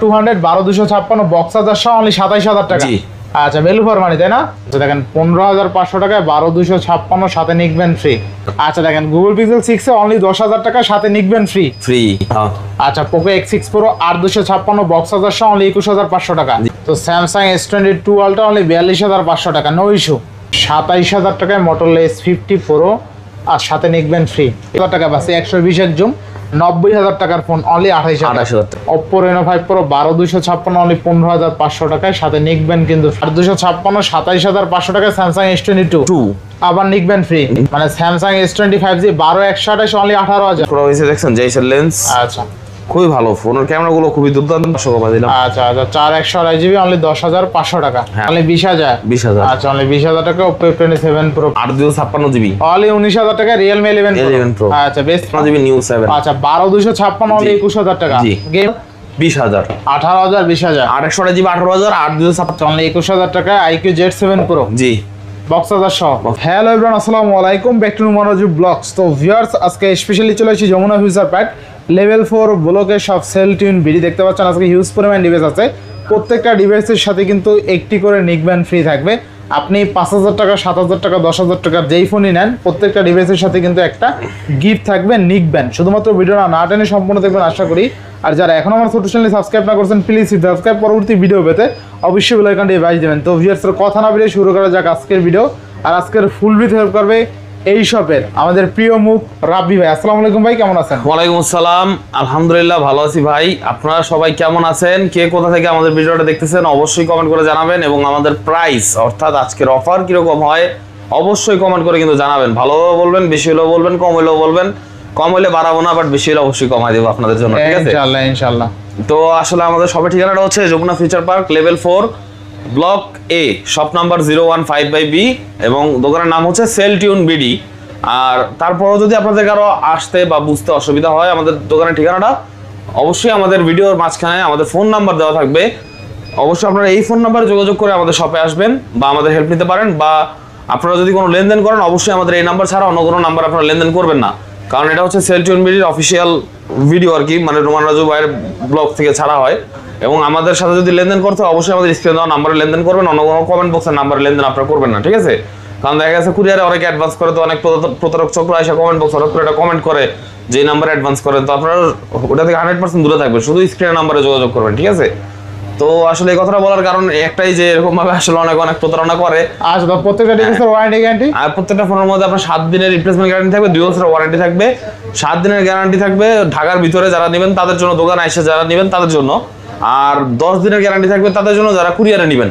200 12256 box charger সহ only 27000 টাকা। জি আচ্ছা ভ্যালু ফর মানি তাই না? আচ্ছা দেখেন 15500 টাকায় 12256 সাথে নিকবেন ফ্রি। আচ্ছা দেখেন গুগল পিক্সেল 6 এ অনলি 10000 টাকা সাথে নিকবেন ফ্রি। আচ্ছা Poco X6 Pro 8256 box charger সহ অনলি 21500 টাকা। তো স্যামসাং S22 আলট্রা অনলি 42500 টাকা, নো ইস্যু। 27000 টাকায় Motorola S50 Pro আর সাথে নিকবেন ফ্রি। 1000 টাকা বাসে 120 জুম 90000 টাকার ফোন অনলি 28000 টাকা। Oppo Reno 5 Pro 12256 অনলি 15500 টাকায় সাথে নিকবেন কিন্তু 8256 27500 টাকায় Samsung S22 আবার নিকবেন ফ্রি। মানে Samsung S25G 12128 অনলি 18000 পুরো হইছে দেখছেন জেইসের লেন্স। আচ্ছা খুবই ভালো, ফোনের ক্যামেরাগুলো খুবই দুর্দান্ত। 500 টাকা দিলাম। আচ্ছা 4128GB অনলি 10500 টাকা, অনলি 20000। আচ্ছা অনলি 20000 টাকা Oppo F27 Pro 8256GB only 19000 টাকা। Realme 11 Pro আচ্ছা বেস্ট 5GB নিউ 7 আচ্ছা 12256 অনলি 21000 টাকা। গেম 20000 18000 20000 828GB 18000 8256 অনলি 21000 টাকা IQ Z7 Pro জি বক্স চার্জার সহ। হ্যালো এভরিওয়ান, আসসালামু আলাইকুম, ব্যাক টু মনোযোগ ব্লগস। তো ভিউয়ার্স আজকে স্পেশালি চলে এসেছি যমুনা ফিউচার পার্ক লেভেল 4 ব্লকের সব সেল টিউন বিডি দেখতে পাচ্ছেন। আজকে হিউজ পরিমাণ ডিভাইস আছে, প্রত্যেকটা ডিভাইসের সাথে কিন্তু একটি করে নিকব্যান্ড ফ্রি থাকবে। আপনি 5000 টাকা 7000 টাকা 10000 টাকার যেই ফোনই নেন প্রত্যেকটা ডিভাইসের সাথে কিন্তু একটা গিফট থাকবে নিকব্যান্ড। শুধুমাত্র ভিডিওটা না টেনে সম্পূর্ণ দেখবেন আশা করি। আর যারা এখন আমার ছোট চ্যানেলে সাবস্ক্রাইব না করছেন প্লিজ সাবস্ক্রাইব, পরবর্তী ভিডিও পেতে অবশ্যই বেল আইকনটি বাজিয়ে দেবেন। তো ভিউয়ার্সের কথা না বেরিয়ে শুরু করা যাক আজকের ভিডিও। আর আজকের ফুল ভিডিও হেল্প করবে এই শপের আমাদের প্রিয় মুখ রাব্বি ভাই। আসসালামু আলাইকুম ভাই, কেমন আছেন? ওয়ালাইকুম আসসালাম, আলহামদুলিল্লাহ ভালো আছি ভাই। আপনারা সবাই কেমন আছেন? কে কোথা থেকে আমাদের ভিডিওটা দেখতেছেন অবশ্যই কমেন্ট করে জানাবেন, এবং আমাদের প্রাইস অর্থাৎ আজকের অফার কিরকম হয় অবশ্যই কমেন্ট করে কিন্তু জানাবেন। ভালো বলবেন, বেশি হলেও বলবেন, কম হলেও বলবেন। কম হলে বাড়াবো না, বাট বেশি হলে অবশ্যই কমাই দেবো আপনাদের জন্য, ঠিক আছে? ইনশাআল্লাহ ইনশাআল্লাহ। তো আসলে আমাদের সবার ঠিকানাটা হচ্ছে Jamuna Future Park level 4 block A, shop number 015/B, এবং দোকানের নাম হচ্ছে সেল টিউন বিডি। আর তারপরও যদি আপনাদের কারো আসতে বা বুঝতে অসুবিধা হয় আমাদের দোকানের ঠিকানাটা অবশ্যই আমাদের ভিডিওর মাঝখানে আমাদের ফোন নাম্বার দেওয়া থাকবে। অবশ্যই আপনারা এই ফোন নাম্বারে যোগাযোগ করে আমাদের শপে আসবেন বা আমাদের হেল্প নিতে পারেন, বা আপনারা যদি কোনো লেনদেন করেন অবশ্যই আমাদের এই নাম্বার ছাড়া অন্য কোনো নাম্বার আপনারা লেনদেন করবেন না, কারণ এটা হচ্ছে সেল টিউন বিডির অফিসিয়াল ভিডিও আর কি, মানে রোমান রাজু ভাইয়ের ব্লগ থেকে ছাড়া হয়। এবং আমাদের সাথে যদি লেনদেন করতে হয় অবশ্যই আমাদের স্ক্রিনে দেওয়া নাম্বারে লেনদেন করবেন, অন্য কোনো কমেন্ট বক্সের নাম্বারে লেনদেন আপনারা করবেন না, ঠিক আছে? কারণ দেখা গেছে কুরিয়ারে অনেক অ্যাডভান্স করে, তো অনেক প্রতারক চক্র এসে কমেন্ট বক্স হঠাৎ করে একটা কমেন্ট করে যে নাম্বারে অ্যাডভান্স করেন, তো আপনারা ওটা থেকে 100% দূরে থাকবেন, শুধু স্ক্রিনের নাম্বারে যোগাযোগ করবেন, ঠিক আছে? তো আসলে এই কথাটা বলার কারণ একটাই যে এরকম ভাবে আসলে অনেক প্রতারণা করে। আচ্ছা তো প্রত্যেকটা ডিভাইসের ওয়ারেন্টি গ্যারান্টি, আর প্রত্যেকটা ফোনের মধ্যে আপনার 7 দিনের রিপ্লেসমেন্ট গ্যারান্টি থাকবে, 2 বছরের ওয়ারেন্টি থাকবে, 7 দিনের গ্যারান্টি থাকবে ঢাকার ভিতরে যারা নেবেন তাদের জন্য, দোকানে এসে যারা নেবেন তাদের জন্য, আর 10 দিনের গ্যারান্টি থাকবে তাদের জন্য যারা কুরিয়ারে নেবেন।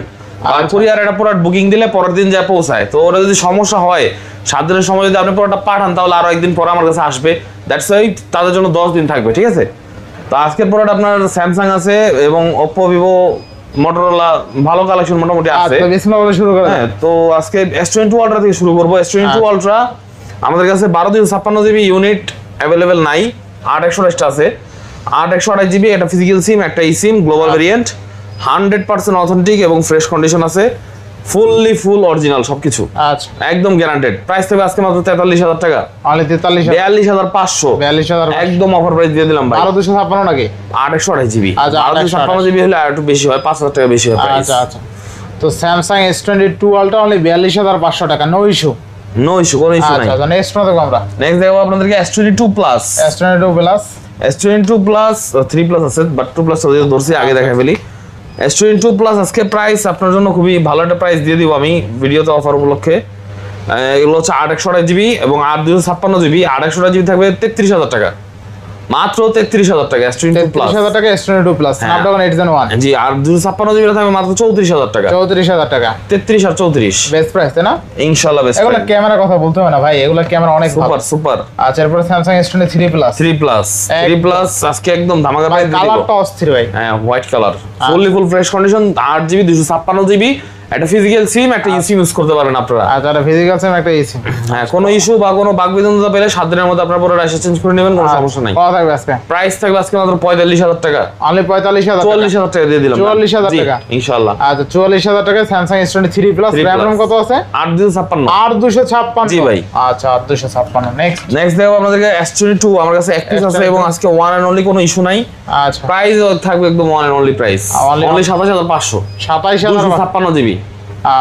আর কুরিয়ার একটা প্রোডাক্ট বুকিং দিলে পরের দিন যা পৌঁছায়, তো ওটা যদি সমস্যা হয় 7 দিনের সময় যদি আপনি প্রোডাক্টটা পাঠান তাহলে আরো একদিন পরে আমার কাছে আসবে, দ্যাটস ওয়াই তাদের জন্য 10 দিন থাকবে, ঠিক আছে? তো আজকের প্রোডাক্ট আপনার স্যামসাং আছে এবং Oppo, Vivo, Motorola ভালো কালেকশন মোটামুটি আছে। আচ্ছা বিসমিল্লাহ বলে শুরু করা। হ্যাঁ, তো আজকে S22 Ultra থেকে শুরু করব। S22 Ultra আমাদের কাছে 1256GB ইউনিট अवेलेबल নাই, 8128 আছে। 8128GB একটা ফিজিক্যাল সিম, একটা ই-সিম গ্লোবাল ভেরিয়েন্ট, 100% অথেন্টিক এবং ফ্রেশ কন্ডিশন আছে, ফুল অরিজিনাল সবকিছু, আচ্ছা একদম গ্যারান্টেড। প্রাইস থাকবে আজকে মাত্র 43000 টাকা, অনলি 42500 একদম অফার প্রাইস দিয়ে দিলাম ভাই। 12256 নাকি 8128GB, আচ্ছা 12256GB হলে আর একটু বেশি হয়, 5000 টাকা বেশি হয় প্রাইস। আচ্ছা তো Samsung S22 Ultra অনলি 42500 টাকা, নো ইস্যু কোনো ইস্যু নাই। আচ্ছা নেক্সট দেখো আমরা, নেক্সট দেখো আপনাদেরকে S22 Plus। S22 Plus 3 Plus আছে, বাট 2 Plus যদি ধরছি আগে দেখাই ফেলি। S22 Plus আজকে প্রাইস আপনার জন্য খুবই ভালো একটা প্রাইস দিয়ে দিব আমি ভিডিওতে অফার উপলক্ষে। এগুলো হচ্ছে 828GB এবং 8256GB। 828GB থাকবে 33000 টাকা, মাত্র 33000 টাকা। S22 Plus 33000 টাকা S22 Plus Snapdragon 8 Gen 1 জি, আর 256GB থাকবে মাত্র 34000 টাকা। 34000 টাকা 33 আর 34 বেস্ট প্রাইস তাই না? ইনশাআল্লাহ বেস্ট। এগুলা ক্যামেরার কথা বলতে হবে না ভাই, এগুলা ক্যামেরা অনেক সুপার। আচ্ছা এরপর Samsung S23 Plus 3 Plus আজকে একদম ধামাকা প্রাইস দিব। কালারটা অস্থির ভাই, হ্যাঁ white colour, full fresh condition, 8GB 256GB একটা ফিজিক্যাল সিম একটা ইসিম ইউজ করতে পারবেন আপনারা। আচ্ছা, একটা ফিজিক্যাল সিম একটা ইসিম। হ্যাঁ, কোনো ইস্যু বা কোনো বাগবিতণ্ডা পেলে 7 দিনের মধ্যে আপনারা পুরো রাইসা চেঞ্জ করে নেবেন, কোনো সমস্যা নাই। কত থাকবে আজকে? প্রাইস থাকবে আজকে মাত্র 45,000 টাকা। অনলি 45,000, 44,000 টাকা দিয়ে দিলাম। 44,000 টাকা ইনশাআল্লাহ। আচ্ছা, 44,000 টাকা স্যামসাং S23 প্লাস। র‍্যাম কত আছে? 8,256। 8,256। জি ভাই। আচ্ছা, 8,256। নেক্সট দেখো আপনাদেরকে S22 আমার কাছে এক পিস আছে এবং আজকে ওয়ান এন্ড অনলি, কোনো ইস্যু নাই। আচ্ছা, প্রাইস থাকবে একদম one and only price, only 27,500। 27,000। 256 GB.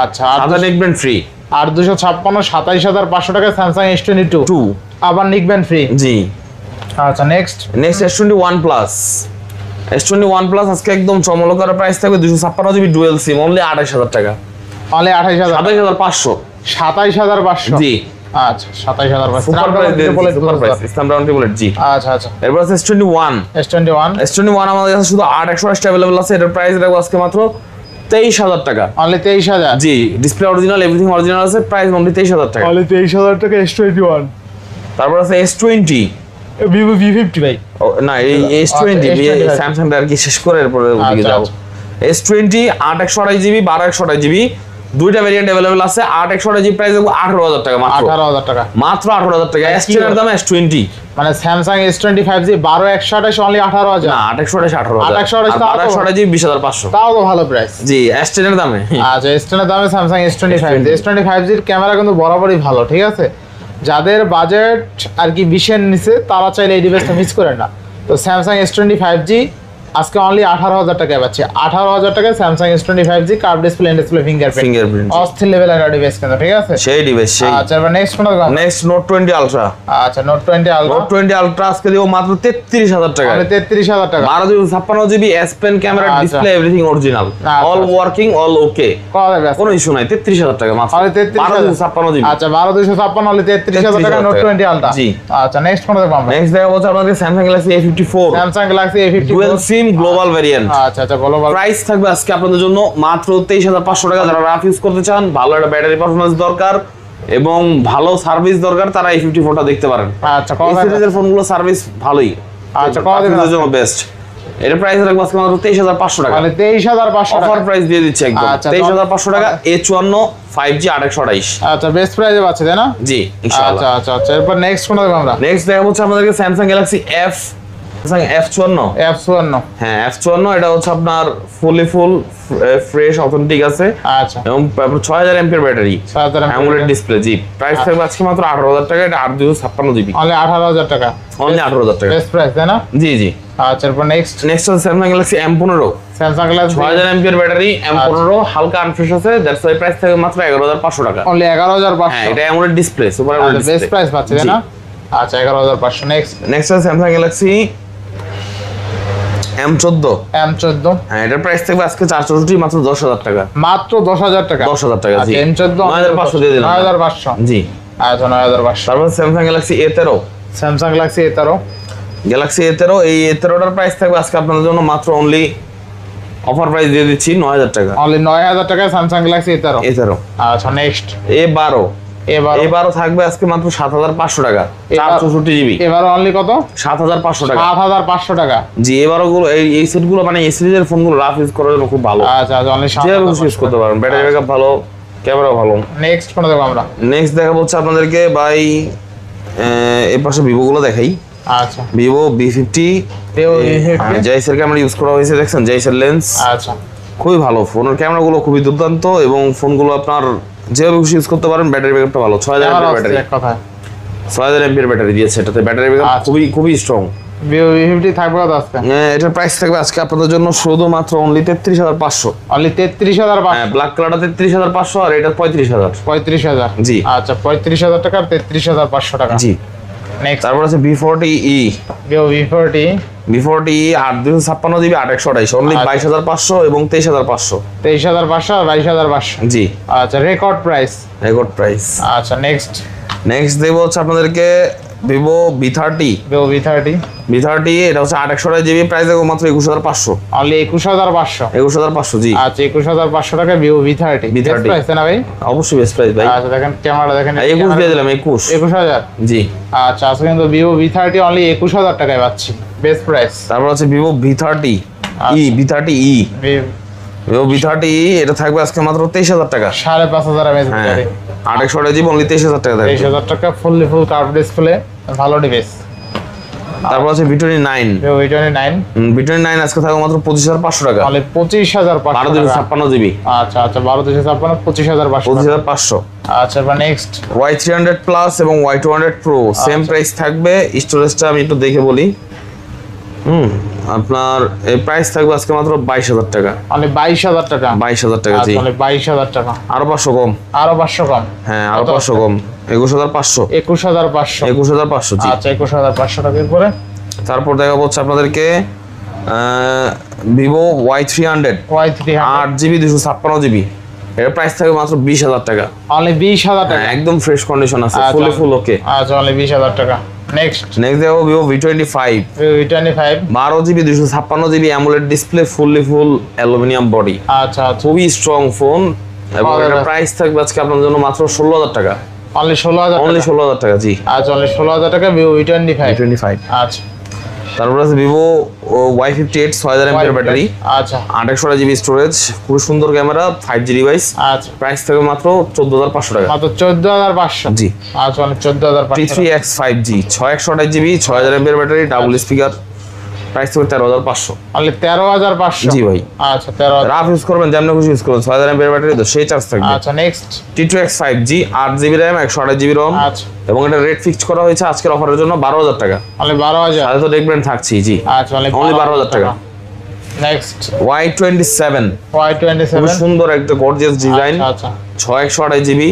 আচ্ছা, সাদা নেকবেন ফ্রি। 8,256, 27,500 টাকা স্যামসাং S22 আবার নিকবেন ফ্রি। জি। আচ্ছা, next S21 plus. S21 plus আজকে একদম চমৎকার প্রাইস থাকবে 256 জিবি ডুয়াল সিম, অনলি 28,000 টাকা। অনলি 28,000। 27,500। 27,500। জি। আচ্ছা, 27,500 সুপার প্রাইস দিয়ে সুপার প্রাইস স্ট্যান্ডার্ড ট্রিপলেট। জি। আচ্ছা আচ্ছা। এরপর আছে S21 আমাদের কাছে শুধু 8/128 अवेलेबल আছে। এটার প্রাইস রাখবো আজকে মাত্র 23,000 টাকা। অনলি 23,000। জি, ডিসপ্লে অরিজিনাল, এভরিথিং অরিজিনাল আছে, প্রাইস অনলি 23,000 টাকা। অনলি 23,000 টাকা S21। তারপর আছে S20 Vivo V50 ভাই। না, এই S20 স্যামসাং আর কি শেষ করে এরপরে ওদিকে যাব। S20 8/128 জিবি 12/128 জিবি দুইটা ভেরিয়েন্ট अवेलेबल আছে। 8/128 জিবি প্রাইস দেবো 18,000 টাকা মাত্র। 18,000 টাকা মাত্র 18,000 টাকা। S10 এর দাম S20 মানে স্যামসাং S25 12/128 অনলি 18,000। না, 8/128 18,000। 8/128 জিবি 20,500। তাও তো ভালো প্রাইস। জি, S10 এর দামে। আচ্ছা, S10 এর দামে স্যামসাং S25 এর ক্যামেরা কিন্তু বরাবরই ভালো, ঠিক আছে। যাদের বাজেট আর কি 20 এর নিচে তারা চাইলে এই ডিভাইসটা মিস করে না। তো স্যামসাং S25 আজকে অনলি 18,000 টাকায় পাচ্ছি। 18,000 টাকায় Samsung S25 curve display and display fingerprint অস্থির লেভেলের ডিভাইস কিন্তু, ঠিক আছে। সেই ডিভাইস সেই। আচ্ছা, এবার নেক্সট কোন দাম? Next note 20 ultra. আচ্ছা, নোট 20 আলট্রা আজকে দেবো মাত্র 33,000 টাকা। মানে 33,000 টাকা। 12/56 GB S pen camera, display everything original, all working, all okay, কোনো ইস্যু নাই। 33,000 টাকা মাত্র। 12/56 জিবি। আচ্ছা, 12/256 অনলি 33,000 টাকা নোট 20 আলট্রা। জি। আচ্ছা, নেক্সট কোন দাম? নেক্সট দেখা হচ্ছে আপনাদের Samsung Galaxy A54। Samsung Galaxy A54 dual sim global variant. আচ্ছা আচ্ছা, গ্লোবাল। প্রাইস থাকবে আজকে আপনাদের জন্য মাত্র 23,500 টাকা। যারা রাফ ইউজ করতে চান, ভালো একটা ব্যাটারি পারফরম্যান্স দরকার এবং ভালো সার্ভিস দরকার, তারা A54টা দেখতে পারেন। আচ্ছা, এই সিরিজের ফোনগুলো সার্ভিস ভালোই। আচ্ছা, কত দিনের জন্য বেস্ট। এর প্রাইস রাখবো আজকে মাত্র 23,500 টাকা। মানে 23,500 টাকা অফার প্রাইস দিয়ে দিচ্ছি একদম। 23,500 টাকা A54 5G 8/128। আচ্ছা, বেস্ট প্রাইসে পাচ্ছে তাই না? জি, ইনশাআল্লাহ। আচ্ছা আচ্ছা আচ্ছা, এরপর নেক্সট কোন দাম? আমরা নেক্সট দেখা হচ্ছে আমাদেরকে স্যামসাং গ্যালাক্সি F54। হ্যাঁ, F54 এটা হচ্ছে আপনার ফুল ফ্রেশ অথেন্টিক আছে। আচ্ছা, এবং 6000 এমপিআর ব্যাটারি, অ্যামোলেড ডিসপ্লে। জি, প্রাইস থাকবে আজকে মাত্র 18,000 টাকা। এটা 8/256 জিবি, অনলি 18,000 টাকা। অনলি 18,000 টাকা বেস্ট প্রাইস তাই না? জি জি। আচ্ছা, এরপর নেক্সট হচ্ছে Samsung Galaxy M15। Samsung Galaxy 6000 MPR battery, M15 হালকা আনফ্রেশ আছে, দ্যাটস ওয়াই প্রাইস থাকবে মাত্র 11,500 টাকা। অনলি 11,500। হ্যাঁ, এটা AMOLED display, super AMOLED display. Best price পাচ্ছে তাই না? আচ্ছা, 11,500। নেক্সট আছে স্যামসাং গ্যালাক্সি M14। হ্যাঁ, এটার প্রাইস থাকবে আজকে 464 মাত্র 10,000 টাকা। মাত্র 10,000 টাকা। 10,000 টাকা। জি, M14 9,500 দিয়ে দিলাম। 9,500। জি। আচ্ছা, 9,500। তারপর Samsung Galaxy A13। Galaxy A13 এই A13টার প্রাইস থাকবে আজকে আপনাদের জন্য মাত্র অনলি অফার প্রাইস দিয়ে দিচ্ছি 9,000 টাকা। অনলি 9,000 টাকায় স্যামসাং গ্যালাক্সি A13। আচ্ছা, নেক্সট A12 থাকবে আজকে মাত্র 7,500 টাকা। 464 জিবি। এবারে অনলি কত? 7,500 টাকা। 7,500 টাকা। জি, এবারও গুলো এই সেটগুলো মানে এই সিরিজের ফোনগুলো রাফ ইউজ করার জন্য খুব ভালো। আচ্ছা আচ্ছা, অনলি ইউজ করতে পারেন, ব্যাটারি ব্যাকআপ ভালো, ক্যামেরা ভালো। নেক্সট কোন দেখব আমরা? নেক্সট দেখাবো হচ্ছে আপনাদেরকে ভাই এই পাশে ভিভো গুলো দেখাই। আচ্ছা, ভিভো V50 জাইসের ক্যামেরা ইউজ করা হয়েছে, দেখছেন জাইসের লেন্স। আচ্ছা, খুবই ভালো, ফোনের ক্যামেরাগুলো খুবই দুর্দান্ত এবং ফোনগুলো আপনার যেভাবে খুশি ইউজ করতে পারেন। ব্যাটারি ব্যাকআপটা ভালো, 6000 এমপিআর ব্যাটারি। 6000 এমপিআর ব্যাটারি দিয়েছে, এটাতে ব্যাটারি ব্যাকআপ খুবই স্ট্রং। ভিভো V50 থাকবে কত আজকে? এটার প্রাইস থাকবে আজকে আপনাদের জন্য শুধুমাত্র অনলি 33,500। অনলি 33,500। হ্যাঁ, ব্ল্যাক কালারটা 33,500 আর এটা 35,000। 35,000। জি। আচ্ছা, 35,000 টাকা, 33,500 টাকা। জি। নেক্সট তারপর আছে V40e। Vivo V40 8/256 GB 8/128, only 22,500 এবং 23,500। 23,500 আর 22,500। জি। আচ্ছা, রেকর্ড প্রাইস। আচ্ছা, নেক্সট দেবো হচ্ছে আপনাদেরকে ভিভো V30। ভিভো V30 এটা হচ্ছে 8/128 জিবি, প্রাইস দেবো মাত্র 21,500। অনলি 21,500। 21,500। জি। আচ্ছা, 21,500 টাকা ভিভো V30। বেস্ট প্রাইস না ভাই? অবশ্যই বেস্ট প্রাইস ভাই। আচ্ছা, দেখেন ক্যামেরা দেখেন, 21 দিয়ে দিলাম। 21,000। জি। আচ্ছা, আজকে কিন্তু ভিভো V30 অনলি 21,000 টাকায় পাচ্ছি, বেস্ট প্রাইস। তারপর আছে ভিভো V30e। ভিভো V30 এটা থাকবে আজকে মাত্র 23000 টাকা। 5500 এমএএইচ ব্যাটারি, 8 জিবি অনলি 23000 টাকা থাকবে। 23000 টাকা ফুল কার্ভ ডিসপ্লে, ভালো ডিভাইস। তারপর আছে V29, V29 আজকে থাকবে মাত্র 25500 টাকা, তাহলে 25500 1256 জিবি। আচ্ছা আচ্ছা 12256 25500 25500। আচ্ছা এবার নেক্সট Y300 প্লাস এবং Y200 প্রো সেম প্রাইস থাকবে। স্টোরেজটা আমি একটু দেখে বলি। আপনার এই প্রাইস থাকবে আজকে মাত্র 22000 টাকা, মানে 22000 টাকা, 22000 টাকা। জি, মানে 22000 টাকা, আরো 500 কম, আরো 500 কম। হ্যাঁ আরো 500 কম, 21500, 21500, 21500। জি, আচ্ছা 21500 টাকার পরে তারপর দেখা হচ্ছে আপনাদেরকে ভিভো Y300 8 জিবি 256 জিবি, এর প্রাইস থাকবে মাত্র 20000 টাকা, অনলি 20000 টাকা, একদম ফ্রেশ কন্ডিশন আছে, ফুল ওকে। আচ্ছা অনলি 20000 টাকা। নেক্সট দেখো Vivo V25 12 GB 256 GB AMOLED display, ফুল অ্যালুমিনিয়াম বডি। আচ্ছা আচ্ছা খুবই স্ট্রং ফোন এবং এর প্রাইস থাকবে আজকে আপনাদের জন্য মাত্র 16000 টাকা, অনলি 16000 টাকা। জি, আচ্ছা অনলি 16000 টাকা ভিভো V25। আচ্ছা তারপর আছে ভিভো Y58 6000 mAh ব্যাটারি, আচ্ছা 800 জিবি স্টোরেজ, খুব সুন্দর ক্যামেরা, 5G ডিভাইস। আচ্ছা প্রাইস থাকবে মাত্র 14500 টাকা, মাত্র 14500। জি, আচ্ছা only 14500। T3X 5G 6128 GB 6000 mAh battery, double speaker, price থাকবে 13500, অনলি 13500। জি ভাই। আচ্ছা 13000, রাফ ইউজ করবেন, যেমন খুশি ইউজ করবেন, 6000 mAh ব্যাটারি তো সেই চার্জ থাকবে। আচ্ছা next T2X 5G 8 GB RAM 128 GB ROM, আচ্ছা এবং এটা রেট ফিক্সড করা হয়েছে আজকের অফারের জন্য 12000 টাকা, অনলি 12000। সাথে তো দেখবেন থাকছি। জি, আচ্ছা অনলি 12000 টাকা। নেক্সট Y27 খুব Y27, সুন্দর একটা গর্জিয়াস ডিজাইন, আচ্ছা 6128 জিবি,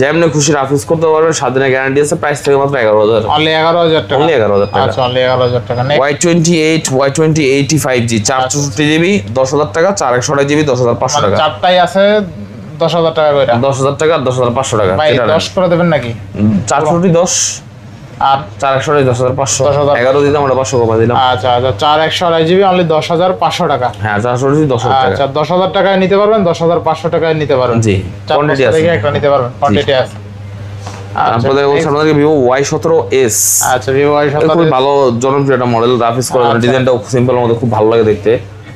যেমনি খুশি রাফ ইউজ করতে পারবেন, 7 দিনের গ্যারান্টি আছে, প্রাইস থেকে মাত্র 11000, অনলি 11000 টাকা, অনলি 11000 টাকা। আচ্ছা অনলি 11000 টাকা। নেক্সট Y20 85G 464 জিবি 10000 টাকা, 4128 জিবি 10500 টাকা, চারটাই আছে 10000 টাকা করে, 10000 টাকা 10500 টাকা। ভাই 10 করে দেবেন নাকি? 464 10 আর 4128 10500, 10,000 11 দিলাম, আমরা 500 কমা দিলাম। আচ্ছা আচ্ছা 4128 জিবি অনলি 10500 টাকা। হ্যাঁ 464 10000 টাকা। আচ্ছা 10000 টাকায় নিতে পারবেন, 10500 টাকায় নিতে পারবেন। জি, চার কোয়ান্টিটি বছর আছে, থেকে একটা নিতে পারবেন, কোয়ান্টিটি আছে। আপনাদের বলছি আপনাদেরকে ভিভো Y17s, আচ্ছা ভিভো খুব Y17 ভালো জনপ্রিয় একটা মডেল, রাফিস করা, ডিজাইনটাও সিম্পল, মধ্যে খুব ভালো লাগে দেখতে,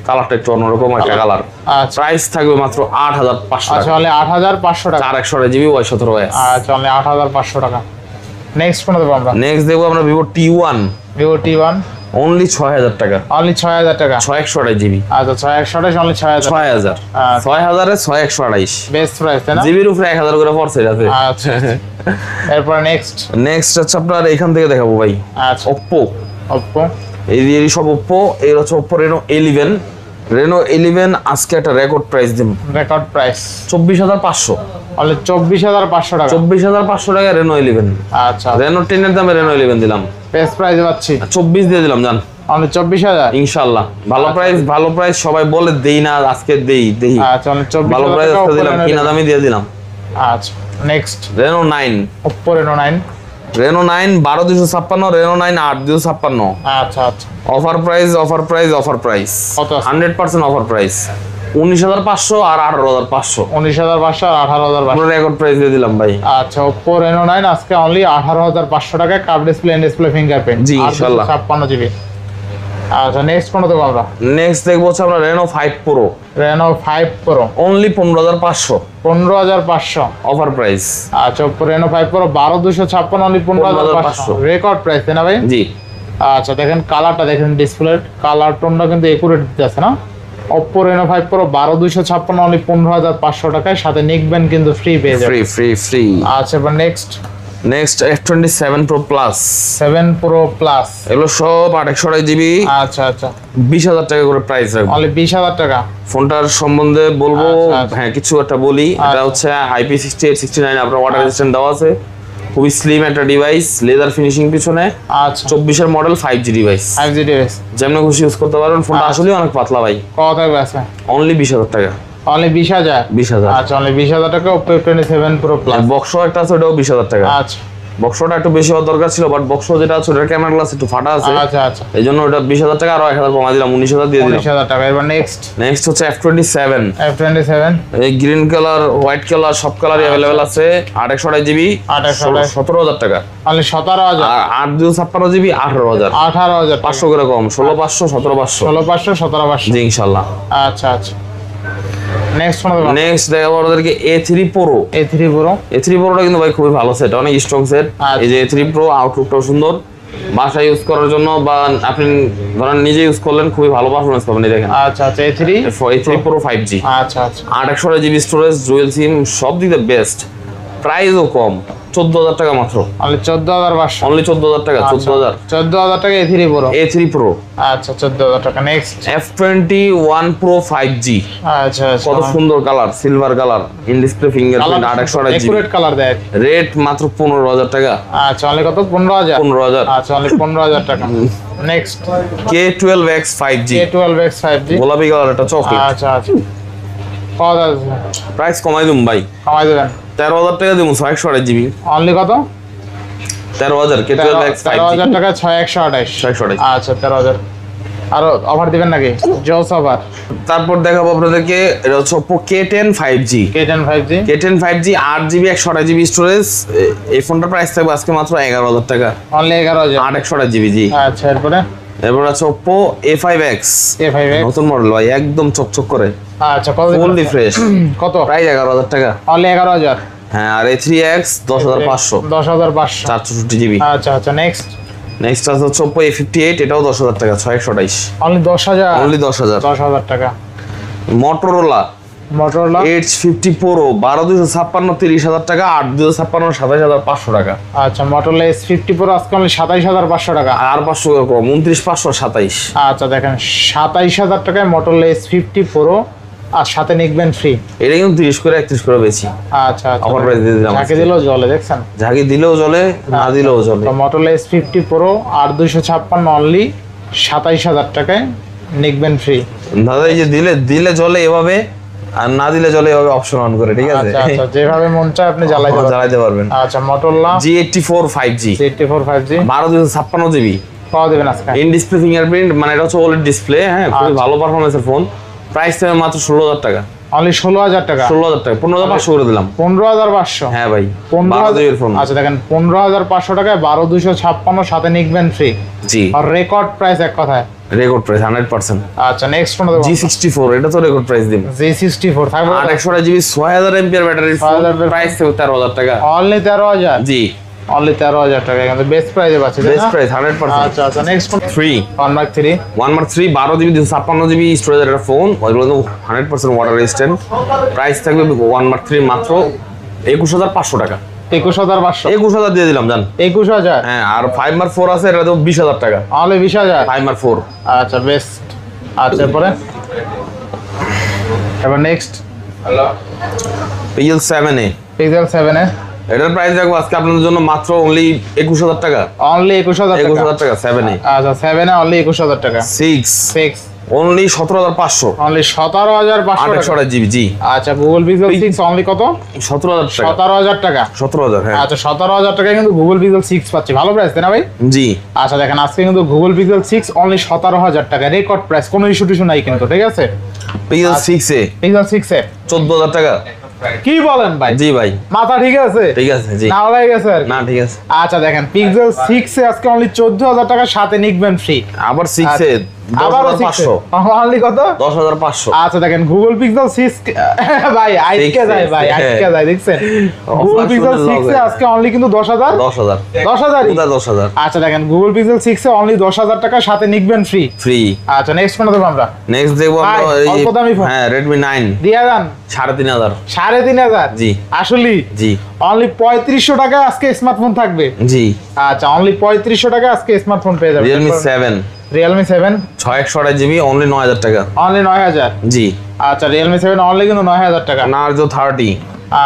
কালারটা একটু অন্যরকম একটা কালার। আচ্ছা প্রাইস থাকবে মাত্র 8500 আচ্ছা টাকা, অনলি 8500 টাকা, 4128 জিবি Y17s। আচ্ছা অনলি 8500 টাকা। নেক্সট কোন দেবো আমরা? নেক্সট দেখবো আমরা Vivo T1 Vivo T1 only 6000 টাকা, অনলি 6000 টাকা, 6128 জিবি, আচ্ছা 6128 অনলি 6000, 6000 6000 এ 6128 বেস্ট প্রাইস তাই না? জিবির উপরে 1000 করে পড়ছে এটাতে। আচ্ছা এরপর নেক্সট হচ্ছে আপনার এখান থেকে দেখাবো ভাই, আচ্ছা Oppo, Oppo এই সব Oppo, এই হচ্ছে Oppo Reno 11 আজকে একটা রেকর্ড প্রাইস দিন, রেকর্ড প্রাইস 24500, অনলি 24500 টাকা, 24500 টাকা Reno 11। আচ্ছা Reno 10 এর দামে Reno 11 দিলাম, বেস্ট প্রাইসে পাচ্ছি, 24 দিয়ে দিলাম জান, অনলি 24000। ইনশাআল্লাহ। ভালো প্রাইস সবাই বলে দেই না, আজকে দেই। আচ্ছা অনলি 24000 ভালো প্রাইস টাকা দিলাম, কিনা দামে দিয়ে দিলাম। আচ্ছা next Reno 9 Oppo Reno 9, Reno 9 12256, Reno 9 8256, আচ্ছা আচ্ছা অফার প্রাইস কত আছে? 100% অফার প্রাইস 19500 আর 18500, 19500 আর 18500, পুরো রেকর্ড প্রাইস দিয়ে দিলাম ভাই। আচ্ছা Oppo Reno 9 আজকে অনলি 18500 টাকায়, curve display, in display fingerprint, জি, ইনশাআল্লাহ। 56 জিবি। আচ্ছা নেক্সট কোন দেবো আমরা? নেক্সট দেখবো হচ্ছে আমরা Reno 5 Pro Reno 5 Pro only 15500, 15500, offer price. আচ্ছা Oppo Reno 5 Pro 12256 only 15500, record price তাই না ভাই? জি, আচ্ছা দেখেন কালারটা, দেখেন ডিসপ্লের কালার টোনটা কিন্তু একুরেট দিতেছে না? Oppo Reno 5 Pro 12256 অনলি 15500 টাকায়, সাথে নিকবেন কিন্তু ফ্রি পেয়ে যাবেন। ফ্রি। আচ্ছা এবার next F27 Pro Plus, 7 Pro Plus, এগুলো সব 828 জিবি, আচ্ছা আচ্ছা 20000 টাকা করে প্রাইস রাখবো। অনলি 20000 টাকা। ফোনটার সম্বন্ধে বলবো, আচ্ছা, আচ্ছা। হ্যাঁ কিছু একটা বলি, এটা আচ্ছা। হচ্ছে IP68 69, আপনার ওয়াটার রেজিস্ট্যান্ট দেওয়া আছে, খুবই স্লিম একটা ডিভাইস, লেদার ফিনিশিং পিছনে, আচ্ছা 24 এর model, 5G device, 5G device, যেমন খুশি ইউজ করতে পারবেন। ফোনটা আসলে অনেক পাতলা ভাই, কত থাকবে আছে? অনলি 20000 টাকা, অনলি 20000। 20000। আচ্ছা অনলি 20000 টাকা Oppo F27 Pro Plus। Box একটা আছে, ওটাও 20000 টাকা। আচ্ছা বক্সটা একটু বেশি হওয়ার দরকার ছিল, বাট বক্স যেটা আছে ওটার ক্যামেরা গ্লাস একটু ফাটা আছে, আচ্ছা আচ্ছা এই জন্য ওটা 20000 টাকা আরো 1000 কমা দিলাম, 19000 দিয়ে দিলাম। 19000 টাকা। এবার নেক্সট হচ্ছে F27, F27 এই গ্রিন কালার, হোয়াইট কালার, সব কালারই अवेलेबल আছে, 828 জিবি, 17000 টাকা, অনলি 17000, আর 8256 জিবি 18000, 18000, 500 করে কম, 16500 17500, 16500 17500। জি ইনশাআল্লাহ। আচ্ছা আচ্ছা নেক্সট ফোন দেখাবো। নেক্সট দেখাবো আপনাদেরকে A3 Pro। A3 Pro। A3 Proটা কিন্তু ভাই খুবই ভালো সেট, অনেক স্ট্রং সেট। এই যে A3 Pro আউটলুকটাও সুন্দর, বাসায় ইউজ করার জন্য বা আপনি ধরেন নিজে ইউজ করলেন খুবই ভালো পারফরম্যান্স পাবেন। এই দেখেন আচ্ছা আচ্ছা A3 Pro 5G। আচ্ছা আচ্ছা 8/128GB স্টোরেজ, ডুয়াল সিম, সব দিক দিয়ে বেস্ট। প্রাইসও কম, 14,000 টাকা মাত্র। অনলি 14,500। অনলি 14,000 টাকা, 14,000। 14,000 টাকা A3 Pro। A3 Pro। আচ্ছা 14,000 টাকা। Next F21 Pro 5G। আচ্ছা আচ্ছা কত সুন্দর colour, silver colour, in display fingerprint, 8/128GB। Accurate colour দেখ। রেট মাত্র 15,000 টাকা। আচ্ছা অনলি কত? 15,000। 15,000। আচ্ছা অনলি 15,000 টাকা। Next K12X 5G। K12X 5G। গোলাপি কালার, এটা চকলেট। আচ্ছা আচ্ছা কত আছে? প্রাইস কমাই দিম ভাই, কমাই দেবেন। 13,000 টাকা দিব, 628GB। অনলি কত? 13,000 K12X 5G। 13,000 টাকা 6128। 628। আচ্ছা 13,000। আরো অফার দিবেন নাকি? জোস অফার। তারপর দেখাবো আপনাদেরকে, এটা হচ্ছে Oppo K10 5G। K10 5G। K10 5G 8GB 128GB storage. এই ফোনটার প্রাইস থাকবে আজকে মাত্র 11,000 টাকা। অনলি 11,000। 8/128GB। জি। আচ্ছা এরপরে এরপর আছে Oppo A5X। A5X নতুন মডেল ভাই, একদম চকচক করে, আচ্ছা কত? Fully fresh. কত? প্রাইস 11,000 টাকা। অনলি 11,000। হ্যাঁ, আর A3X 10,500। 10,500। 464GB। আচ্ছা আচ্ছা নেক্সট নেক্সট আছে হচ্ছে Oppo A58, এটাও 10,000 টাকা, 628। অনলি 10,000। অনলি 10,000। 10,000 টাকা। Motorola Motorola Edge 50 Pro 12,256, 30,000 টাকা, 8,256, 27,500 টাকা। আচ্ছা Motorola S50 Pro আজকে অনলি 27,500 টাকা। আর 500 টাকা কম, 29,527। আচ্ছা দেখেন 27,000 টাকায় Motorola S50 Pro আর সাথে নিকবেন ফ্রি। এটা কিন্তু 30 করে 31 করে বেশি। আচ্ছা আচ্ছা অফার প্রাইস দিয়ে দিলাম। যাকে দিলেও চলে, দেখছেন যাকে দিলেও চলে, না দিলেও চলে। তো Motorola S50 Pro 8,256 অনলি 27,000 টাকায় নিকবেন ফ্রি। দাদা এই যে দিলে চলে এভাবে, আর না দিলে চলে এভাবে অপশন অন করে, ঠিক আছে? আচ্ছা আচ্ছা যেভাবে মন চায় আপনি জ্বালাইতে পারবেন। আচ্ছা Motorola G84 5G 5G 12,256GB। পাওয়া দেবেন আজকে। ইন ডিসপ্লে ফিঙ্গারপ্রিন্ট, মানে এটা হচ্ছে OLED ডিসপ্লে। হ্যাঁ, খুবই ভালো পারফরম্যান্সের ফোন। প্রাইস থাকবে মাত্র 16,000 টাকা। অনলি 16,000 টাকা। 16,000 টাকা, 15,500 করে দিলাম। 15,500। হ্যাঁ ভাই, 15,000 ফোন। আচ্ছা দেখেন 15,500 টাকায় 12,256 সাথে নিকবেন ফ্রি। জি, আর রেকর্ড প্রাইস এক কথায়। Record price 100%। আচ্ছা নেক্সট ফোন দেবো G64, এটা তো রেকর্ড প্রাইস দিন। G64 থাকবে 8/128GB 6,000 ব্যাটারি, 6,000 প্রাইস থাকবে 13,000 টাকা। অনলি 13,000। জি, অনলি 13,000 টাকা, কিন্তু বেস্ট প্রাইসে পাচ্ছি। Best price 100%। আচ্ছা আচ্ছা next phone free 1 Mark 3 1 Mark 3 12GB 256GB স্টোরেজের একটা ফোন, ওইগুলো তো 100% ওয়াটার রেজিস্ট্যান্ট। প্রাইস থাকবে 1 Mark 3 মাত্র 21,500 টাকা। 21,500 21,000 দিয়ে দিলাম জান। 21,000। হ্যাঁ, আর 5 Mark 4 আছে, এটা তো 20,000 টাকা। অনলি 20,000। 5 Mark 4। আচ্ছা বেস্ট। আচ্ছা এরপরে এবার next Pixel 7a, Pixel 7a এটার প্রাইস রাখবো আজকে আপনাদের জন্য মাত্র অনলি 21,000 টাকা। অনলি 21,000 টাকা। 21,000 টাকা 7a। আচ্ছা 7a অনলি 21,000 টাকা। 6 অনলি 17,500। অনলি 17,500 টাকা। 8/128GB। জি। আচ্ছা Google Pixel 6 অনলি কত? 17,000 টাকা। 17,000 টাকা। 17,000, হ্যাঁ। আচ্ছা 17,000 টাকায় কিন্তু Google Pixel 6 পাচ্ছি, ভালো প্রাইস তাই না ভাই? জি। আচ্ছা দেখেন আজকে কিন্তু Google Pixel 6 অনলি 17,000 টাকা, রেকর্ড প্রাইস, কোনো ইস্যু টিস্যু নাই কিন্তু, ঠিক আছে? Pixel 6a Pixel 6 এ 14,000 টাকা। কি বলেন ভাই? জি ভাই, মাথা ঠিক আছে? ঠিক আছে। জি, না হয়ে গেছে আর কি? না ঠিক আছে। আচ্ছা দেখেন Pixel 6 এ আজকে অনলি 14,000 টাকা সাথে নিকবেন ফ্রি। আবার 6a আবার 10,500। অনলি কত? 10,500। আচ্ছা দেখেন Google Pixel 6 ভাই আইটকে যায়, ভাই আইটকে যায়, দেখছেন? Google Pixel 6 এ আজকে অনলি কিন্তু 10,000 10,000 10,000 কোথায় 10,000? আচ্ছা দেখেন Google Pixel 6 এ অনলি 10,000 টাকা সাথে নিকবেন ফ্রি। ফ্রি। আচ্ছা নেক্সট কোন দেব আমরা? নেক্সট দেখবো আমরা ভাই, অল্প দামি ফোন। হ্যাঁ, Redmi 9 দিয়া দেন 3,500। 3,500। জি। আসলে জি। অনলি 3,500 টাকা আজকে স্মার্টফোন থাকবে। জি। আচ্ছা অনলি 3,500 টাকা আজকে স্মার্টফোন পেয়ে যাবেন। Realme 7 Realme 7 6/128GB অনলি 9,000 টাকা। অনলি 9,000। জি। আচ্ছা Realme 7 অনলি কিন্তু 9,000 টাকা। Narzo 30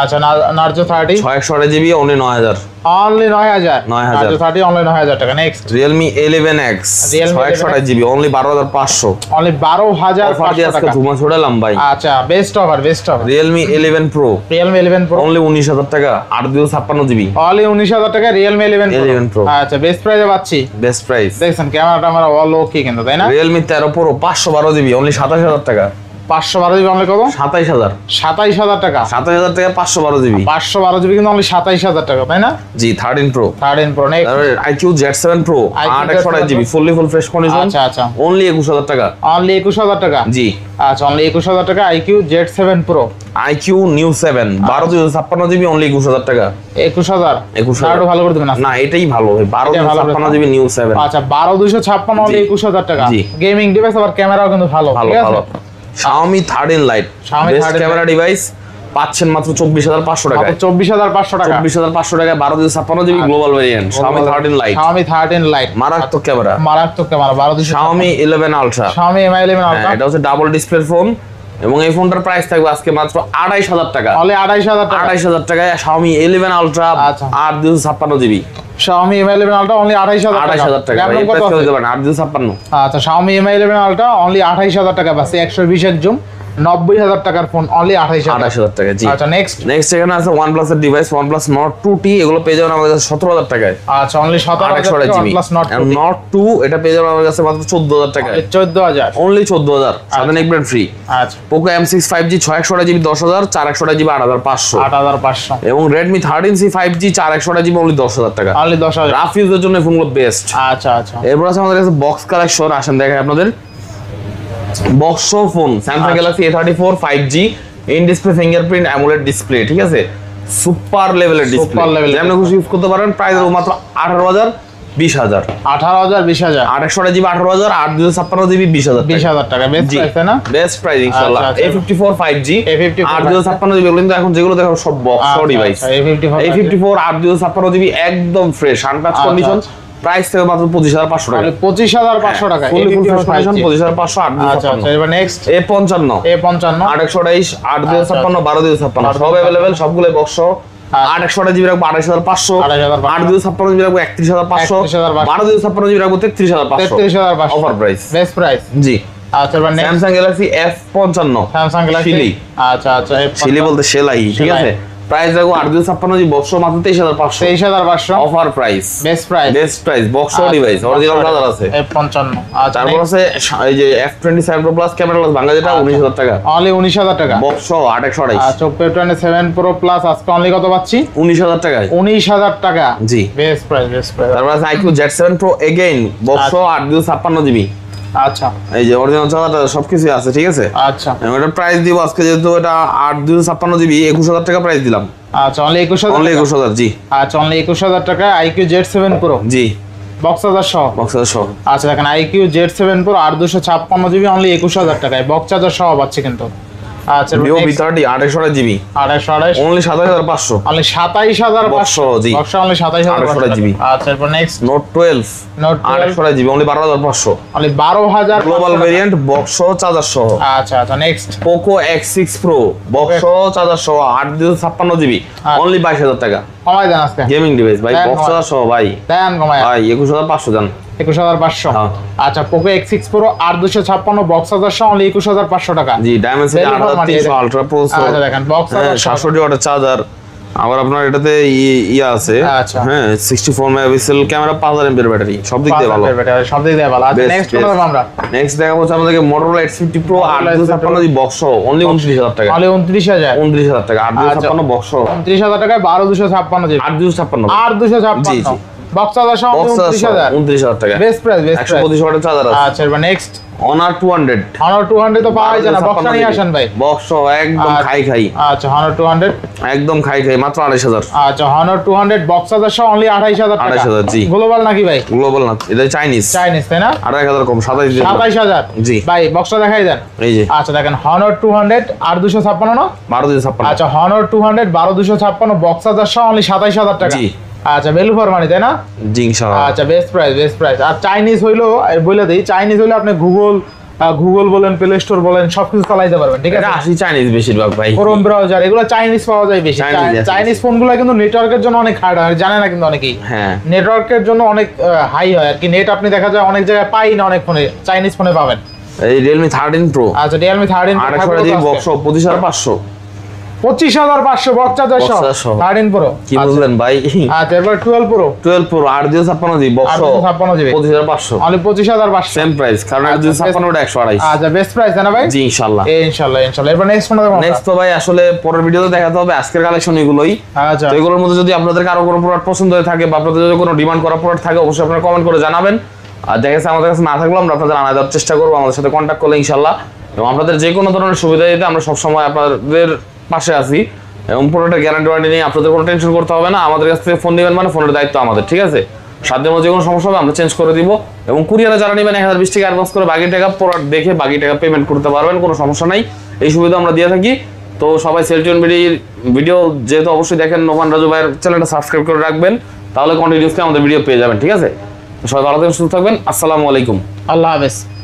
আচ্ছা Narzo 30 6/128GB only 9,000। Only 9,000। 9,000 Narzo 30 only 9,000 টাকা। Next Realme 11X Realme 6/128GB only 12,500। Only 12,500 আজকে টাকা। ধুমা ছড়ালাম ভাই। আচ্ছা best offer, best offer. Realme 11 Pro Realme 11 Pro only 19,000 টাকা, 8,256GB। অনলি 19,000 টাকা Realme 11 Pro। আচ্ছা বেস্ট প্রাইসে পাচ্ছি। Best price. দেখছেন ক্যামেরাটা আমরা অল ওকে কিন্তু, তাই না? Realme 13 Pro 512GB অনলি 27,000 টাকা। 512 জিবি অনলি কত? 27000। 27000 টাকা। 27000 টাকা 512 জিবি। 512 জিবি কিন্তু অনলি 27000 টাকা, তাই না? জি 13 pro. 13 pro next IQ Z7 Pro 8 GB full fresh condition. আচ্ছা আচ্ছা অনলি 21000 টাকা। অনলি 21000 টাকা। জি আচ্ছা অনলি 21000 টাকা IQ Z7 Pro। IQ New 7 12 GB only 21000 টাকা। 21000 21000 আরো ভালো করে দিবেন না এটাই ভালো ভাই 12 জিবি New 7। আচ্ছা 12256 অনলি 21000 টাকা। জি। গেমিং ডিভাইস আবার ক্যামেরাও কিন্তু ভালো, ভালো ঠিক আছে? ভালো। Xiaomi 13 Lite Xiaomi best 13 camera device পাচ্ছেন মাত্র 24500 টাকায়। 24500 টাকা। 24500 টাকায় 1256 GB global variant Xiaomi 13 Lite। Xiaomi 13 Lite মারাত্মক ক্যামেরা। মারাত্মক camera 12200। Xiaomi 11 Ultra। Xiaomi Mi 11 হ্যাঁ, Ultra এটা হচ্ছে ডাবল ডিসপ্লে ফোন এবং এই ফোনটার প্রাইস থাকবে আজকে মাত্র 28000 টাকা। অনলি 28000 টাকা। 28000 টাকায় Xiaomi 11 Ultra আচ্ছা। 8 GB. Xiaomi Mi 11 Ultra only 28000 টাকা। 28000 টাকা। RAM এই কত প্রাইস আছে? দিতে পারেন 8 আচ্ছা Xiaomi Mi 11 Ultra অনলি 28000 টাকা বাস 120 জুম 90000 টাকার ফোন অনলি 28000 টাকা। জি আচ্ছা নেক্সট এখানে আছে OnePlus এর ডিভাইস OnePlus Nord 2T এগুলো পেয়ে যাবেন আমাদের কাছে 17000 টাকায়। আচ্ছা অনলি 17000 টাকা GB OnePlus Nord 2T। Nord 2 এটা পেয়ে যাবেন আমাদের কাছে মাত্র 14000 টাকায়। 14000 অনলি 14000 সাথে নেকব্যান্ড ফ্রি। আচ্ছা Poco M6 5G 6 GB 10000 4 GB 8500 8500 এবং Redmi 13C 5G 4 GB only 10000 টাকা। অনলি 10000 রাফ ইউজের জন্য ফোনগুলো বেস্ট। আচ্ছা আচ্ছা এরপর আছে আমাদের কাছে বক্স কালেকশন আসেন দেখাই আপনাদের box phone Samsung Galaxy A34 5G in display fingerprint AMOLED display, ঠিক আছে? সুপার লেভেলের ডিসপ্লে যেমন খুশি ইউজ করতে পারেন। প্রাইস মাত্র 18000 20000 18000 20000 8 জিবি 18000 8 জিবি 20000 20000 টাকা বেস্ট প্রাইস তাই না? বেস্ট প্রাইস ইনশাআল্লাহ। আচ্ছা, আচ্ছা। A54 5G A54 8 জিবি কিন্তু এখন যেগুলো দেখো সব বক্স ডিভাইস। A54 8 জিবি একদম ফ্রেশ আনটাচ কন্ডিশন। প্রাইস থেকে মাত্র 25500 টাকা। 25500 টাকা ফুল ফ্রেশ কন্ডিশন 25500 আচ্ছা আচ্ছা এবার নেক্সট A55 A55 8 12 সব अवेलेबल সবগুলো বক্স 8 জিবি রাখবো 28500 8 জিবি রাখবো 31500 12 জিবি রাখবো 33500 অফার প্রাইস বেস্ট প্রাইস জি। আচ্ছা এবার next Samsung Galaxy F55 Samsung Galaxy শিলি। আচ্ছা আচ্ছা শিলি বলতে সেলাই, ঠিক আছে? প্রাইস রাখবো 8 জিবি বক্স মাত্র 23500 23500 offer price best price box device original colour আছে। F55 আচ্ছা তারপর আছে এই যে F27 Pro Plus camera glass Bangla যেটা 19000 টাকা অনলি 19000 টাকা বক্স 828 আচ্ছা F27 Pro Plus আজকে অনলি কত পাচ্ছি? 19000 টাকায় 19000 টাকা জি। বেস্ট প্রাইস তারপর আছে IQ Z7 Pro again box 8 GB. আচ্ছা এই যে অরিজিনাল চালাটা সবকিছু আছে, ঠিক আছে? আচ্ছা এটা প্রাইস দিব আজকে যেহেতু এটা 8 জিবি 21000 টাকা প্রাইস দিলাম। আচ্ছা অনলি 21000 অনলি 21000 জি। আচ্ছা অনলি 21000 টাকা IQ Z7 Pro জি বক্স চার্জার সহ সহ। আচ্ছা দেখেন IQ Z7 Pro 856 GB only 21000 টাকায় বক্স চার্জার সহ পাচ্ছে কিন্তু। আচ্ছা Vivo V30 828 GB 285 only 27500 only 27500 box জি। Box only 27500 GB. আচ্ছা এরপর next Note 12 828 GB only 12500 only 12000 global variant box charger সহ। আচ্ছা আচ্ছা next Poco X6 Pro box charger সহ 856 জিবি অনলি 22000 টাকা। কমাই দেন আজকে গেমিং ডিভাইস ভাই দেন বক্স কমাই। চার্জার সহ ভাই দেন কমাই ভাই 21500 জান 21500 হ্যাঁ। আচ্ছা Poco X6 Pro 8256 box charger সহ অনলি 21500 টাকা জি। Dimensity 8300 আলট্রা প্রসেসর আচ্ছা দেখেন বক্স চার্জার 760 ওয়াটের চার্জার আবার আপনার এটাতে ইয়া আছে আচ্ছা। হ্যাঁ 64 মেগাপিক্সেল ক্যামেরা 5000 এমএএইচ ব্যাটারি সব দিক দিয়ে ভালো। সব দিক দিয়ে ভালো। আচ্ছা Best, নেক্সট best. কোনটা আমরা নেক্সট দেখা হচ্ছে আমাদেরকে Motorola X50 Pro 856 জি বক্স অনলি 29000 টাকা। অনলি 29000 29000 টাকা 856 বক্স 29000 টাকায় 12256 জিবি 856 8256 জি, জি। বক্স চার্জার সহ বক্স 29000 29000 টাকা বেস্ট প্রাইস 125 ওয়াটের চার্জার আছে। আচ্ছা এবার নেক্সট Honor 200 Honor 200 তো পাওয়া যায় না বক্সটা নিয়ে আসেন ভাই বক্স একদম খাই আচ্ছা Honor 200 একদম খাই মাত্র 28000 আচ্ছা Honor 200 বক্স চার্জার সহ অনলি 28000 টাকা 28000 জি। গ্লোবাল নাকি ভাই? গ্লোবাল না এটা চাইনিজ তাই না? 28000 কম 27000 জি। ভাই বক্সটা দেখাই দেন এই যে আচ্ছা দেখেন Honor 200 8256 না 12256 আচ্ছা Honor 200 12256 বক্স চার্জার সহ অনলি 27000 টাকা জি। আচ্ছা ভ্যালু ফর মানি তাই না? জি ইনশাআল্লাহ। আচ্ছা বেস্ট প্রাইস আর চাইনিজ হইলো বলে দেই চাইনিজ হইলো আপনি গুগল বলেন প্লে স্টোর বলেন সবকিছু চালাইতে পারবেন, ঠিক এটা আছে? আসি চাইনিজ বেশিরভাগ ভাই ক্রোম ব্রাউজার এগুলো চাইনিজ পাওয়া যায় বেশি। Chinese, চাইনিজ ফোনগুলো কিন্তু নেটওয়ার্কের জন্য অনেক হার্ড হয়, জানে না কিন্তু অনেকেই। হ্যাঁ নেটওয়ার্কের জন্য অনেক হাই হয় আর কি, নেট আপনি দেখা যায় অনেক জায়গায় পাই না, অনেক ফোনে চাইনিজ ফোনে পাবেন। এই Realme 13 Pro আচ্ছা Realme 13 8 GB box 25500 25,500 box charger সহ বক্স সহ। 13 প্রো কি বুঝলেন ভাই? আচ্ছা এবার 12 pro 12 pro 8 GB box 856 GB 25,500 only 25,500 same price, কারণ 8 ওটা 128। আচ্ছা বেস্ট প্রাইস না ভাই? জি ইনশাআল্লাহ। ইনশাআল্লাহ এবার নেক্সট কোনটা দেখব? নেক্সট তো ভাই আসলে পরের ভিডিওতে দেখাতে হবে আজকের কালেকশন এগুলোই। আচ্ছা তো এগুলোর মধ্যে যদি আপনাদের কারো কোনো প্রোডাক্ট পছন্দ হয়ে থাকে বা আপনাদের যদি কোনো ডিমান্ড করা প্রোডাক্ট থাকে অবশ্যই আপনারা কমেন্ট করে জানাবেন। আর দেখা যাচ্ছে আমাদের কাছে না থাকলেও আমরা আপনাদের আনা দেওয়ার চেষ্টা করবো, আমাদের সাথে কন্ট্যাক্ট করলে ইনশাআল্লাহ। এবং আপনাদের যে কোনো ধরনের সুবিধা দিতে আমরা সবসময় আপনাদের পাশে আছি এবং প্রোডাক্টের গ্যারান্টি ওয়ারেন্টি নিয়ে আপনাদের কোনো টেনশন করতে হবে না। আমাদের কাছ থেকে ফোন নেবেন মানে ফোনের দায়িত্ব আমাদের, ঠিক আছে? সাধ্যের মধ্যে যে কোনো সমস্যা হবে আমরা চেঞ্জ করে দিব। এবং কুরিয়ারে যারা নেবেন 1020 টাকা অ্যাডভান্স করে বাকি টাকা প্রোডাক্ট দেখে বাকি টাকা পেমেন্ট করতে পারবেন, কোনো সমস্যা নাই। এই সুবিধা আমরা দিয়ে থাকি। তো সবাই সেলটিউন বিডির ভিডিও যেহেতু অবশ্যই দেখেন, নোমান রাজু ভাইয়ের চ্যানেলটা সাবস্ক্রাইব করে রাখবেন, তাহলে কন্টিনিউসলি আমাদের ভিডিও পেয়ে যাবেন, ঠিক আছে? সবাই ভালো থাকবেন, সুস্থ থাকবেন। আসসালামু আলাইকুম। আল্লাহ হাফেজ।